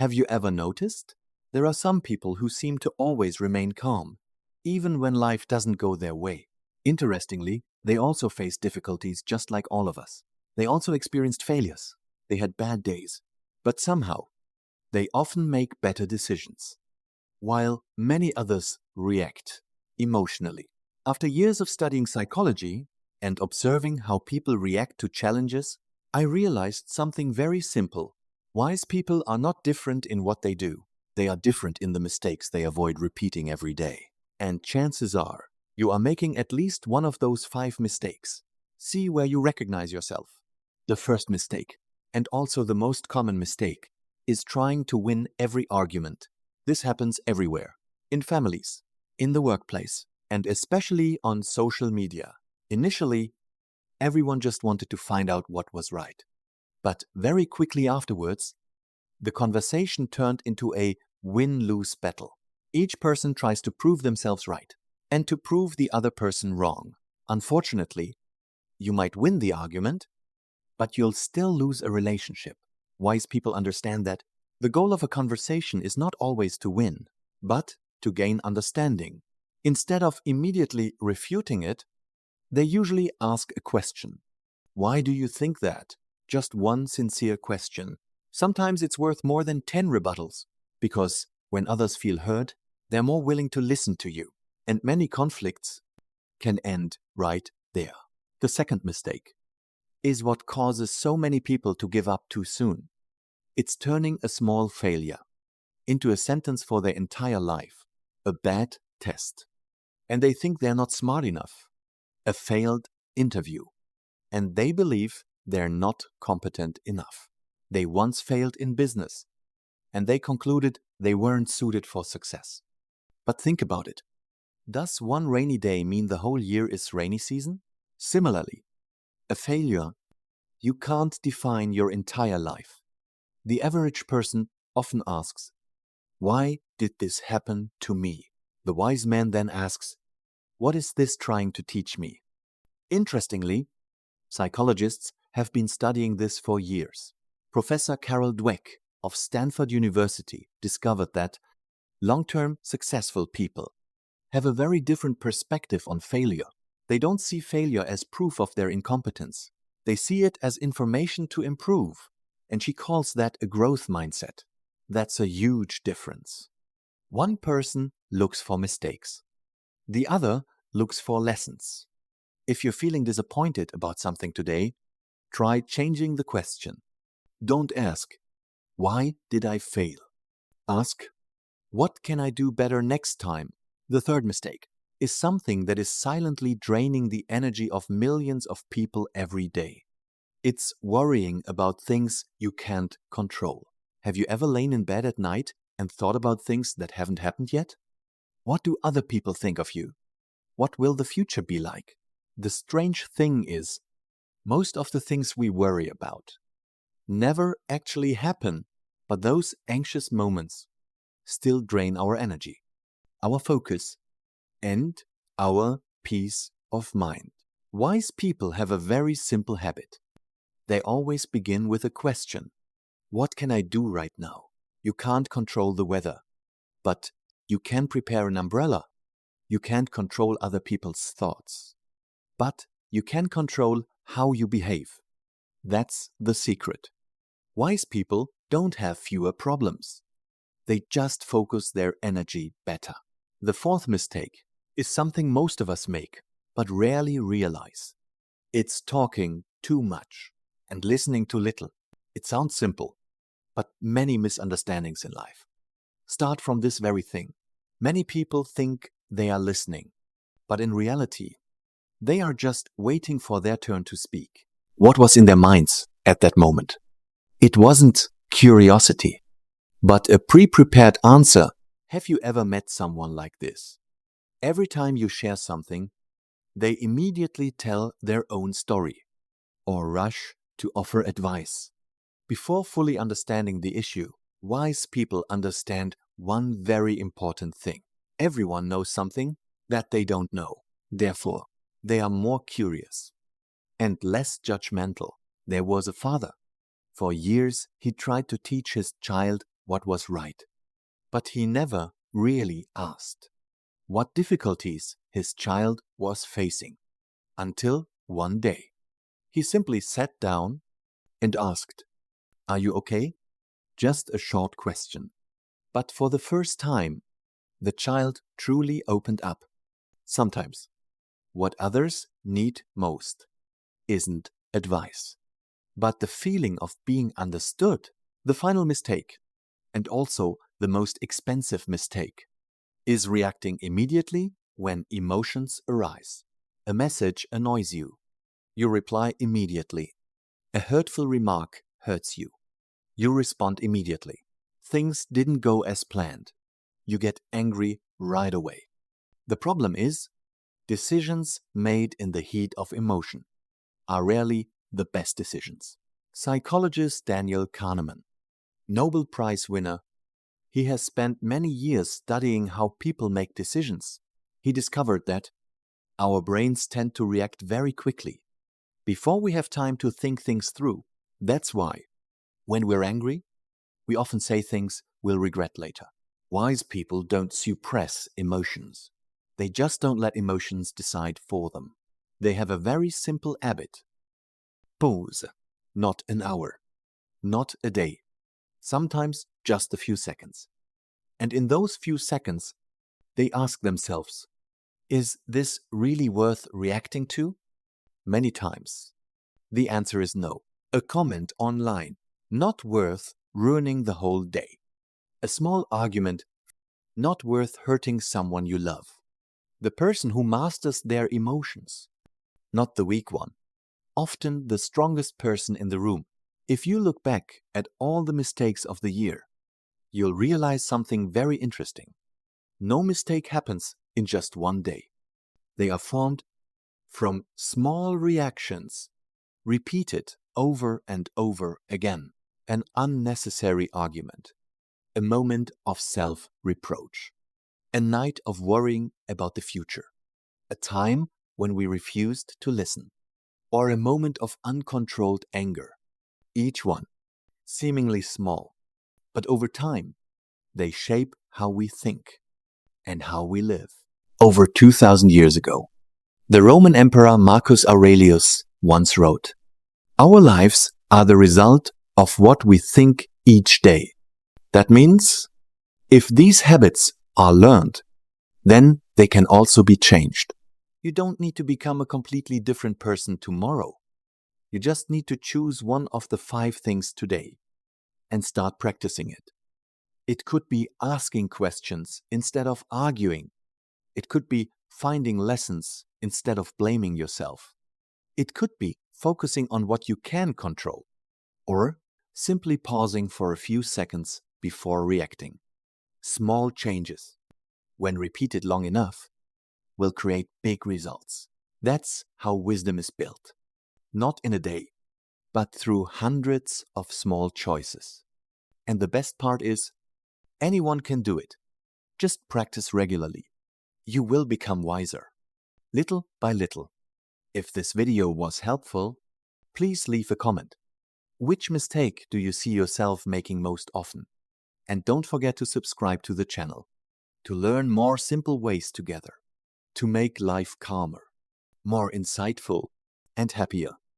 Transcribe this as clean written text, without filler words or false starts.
Have you ever noticed? There are some people who seem to always remain calm, even when life doesn't go their way. Interestingly, they also face difficulties just like all of us. They also experienced failures. They had bad days. But somehow, they often make better decisions, while many others react emotionally. After years of studying psychology and observing how people react to challenges, I realized something very simple. Wise people are not different in what they do. They are different in the mistakes they avoid repeating every day. And chances are, you are making at least one of those 5 mistakes. See where you recognize yourself. The first mistake, and also the most common mistake, is trying to win every argument. This happens everywhere, in families, in the workplace, and especially on social media. Initially, everyone just wanted to find out what was right. But very quickly afterwards, the conversation turned into a win-lose battle. Each person tries to prove themselves right and to prove the other person wrong. Unfortunately, you might win the argument, but you'll still lose a relationship. Wise people understand that the goal of a conversation is not always to win, but to gain understanding. Instead of immediately refuting it, they usually ask a question. Why do you think that? Just one sincere question. Sometimes it's worth more than 10 rebuttals, because when others feel heard, they're more willing to listen to you, and many conflicts can end right there. The second mistake is what causes so many people to give up too soon. It's turning a small failure into a sentence for their entire life, a bad test. And they think they're not smart enough, a failed interview, and they believe they're not competent enough. They once failed in business, and they concluded they weren't suited for success. But think about it. Does one rainy day mean the whole year is rainy season? Similarly, a failure, you can't define your entire life. The average person often asks, why did this happen to me? The wise man then asks, what is this trying to teach me? Interestingly, psychologists have been studying this for years. Professor Carol Dweck of Stanford University discovered that long-term successful people have a very different perspective on failure. They don't see failure as proof of their incompetence. They see it as information to improve, and she calls that a growth mindset. That's a huge difference. One person looks for mistakes. The other looks for lessons. If you're feeling disappointed about something today, try changing the question. Don't ask, why did I fail? Ask, what can I do better next time? The third mistake is something that is silently draining the energy of millions of people every day. It's worrying about things you can't control. Have you ever lain in bed at night and thought about things that haven't happened yet? What do other people think of you? What will the future be like? The strange thing is, most of the things we worry about never actually happen, but those anxious moments still drain our energy, our focus, and our peace of mind. Wise people have a very simple habit. They always begin with a question. What can I do right now? You can't control the weather, but you can prepare an umbrella. You can't control other people's thoughts, but you can control how you behave. That's the secret. Wise people don't have fewer problems. They just focus their energy better. The fourth mistake is something most of us make, but rarely realize. It's talking too much and listening too little. It sounds simple, but many misunderstandings in life start from this very thing. Many people think they are listening, but in reality, they are just waiting for their turn to speak. What was in their minds at that moment? It wasn't curiosity, but a pre-prepared answer. Have you ever met someone like this? Every time you share something, they immediately tell their own story or rush to offer advice. Before fully understanding the issue, wise people understand one very important thing. Everyone knows something that they don't know. Therefore, they are more curious and less judgmental. There was a father. For years, he tried to teach his child what was right. But he never really asked what difficulties his child was facing, until one day he simply sat down and asked, "Are you okay?" Just a short question. But for the first time, the child truly opened up. Sometimes, what others need most isn't advice, but the feeling of being understood. The final mistake, and also the most expensive mistake, is reacting immediately when emotions arise. A message annoys you. You reply immediately. A hurtful remark hurts you. You respond immediately. Things didn't go as planned. You get angry right away. The problem is, decisions made in the heat of emotion are rarely the best decisions. Psychologist Daniel Kahneman, Nobel Prize winner, he has spent many years studying how people make decisions. He discovered that our brains tend to react very quickly, before we have time to think things through. That's why, when we're angry, we often say things we'll regret later. Wise people don't suppress emotions. They just don't let emotions decide for them. They have a very simple habit. Pause. Not an hour. Not a day. Sometimes just a few seconds. And in those few seconds, they ask themselves, is this really worth reacting to? Many times, the answer is no. A comment online, not worth ruining the whole day. A small argument, not worth hurting someone you love. The person who masters their emotions, not the weak one. Often the strongest person in the room. If you look back at all the mistakes of the year, you'll realize something very interesting. No mistake happens in just one day. They are formed from small reactions, repeated over and over again. An unnecessary argument, a moment of self-reproach, a night of worrying about the future, a time when we refused to listen, or a moment of uncontrolled anger. Each one seemingly small, but over time, they shape how we think and how we live. Over 2,000 years ago, the Roman Emperor Marcus Aurelius once wrote, "Our lives are the result of what we think each day." That means, if these habits are learned, then they can also be changed. You don't need to become a completely different person tomorrow. You just need to choose one of the 5 things today and start practicing it. It could be asking questions instead of arguing. It could be finding lessons instead of blaming yourself. It could be focusing on what you can control, or simply pausing for a few seconds before reacting. Small changes, when repeated long enough, will create big results. That's how wisdom is built. Not in a day, but through hundreds of small choices. And the best part is, anyone can do it. Just practice regularly. You will become wiser, little by little. If this video was helpful, please leave a comment. Which mistake do you see yourself making most often? And don't forget to subscribe to the channel to learn more simple ways together to make life calmer, more insightful, and happier.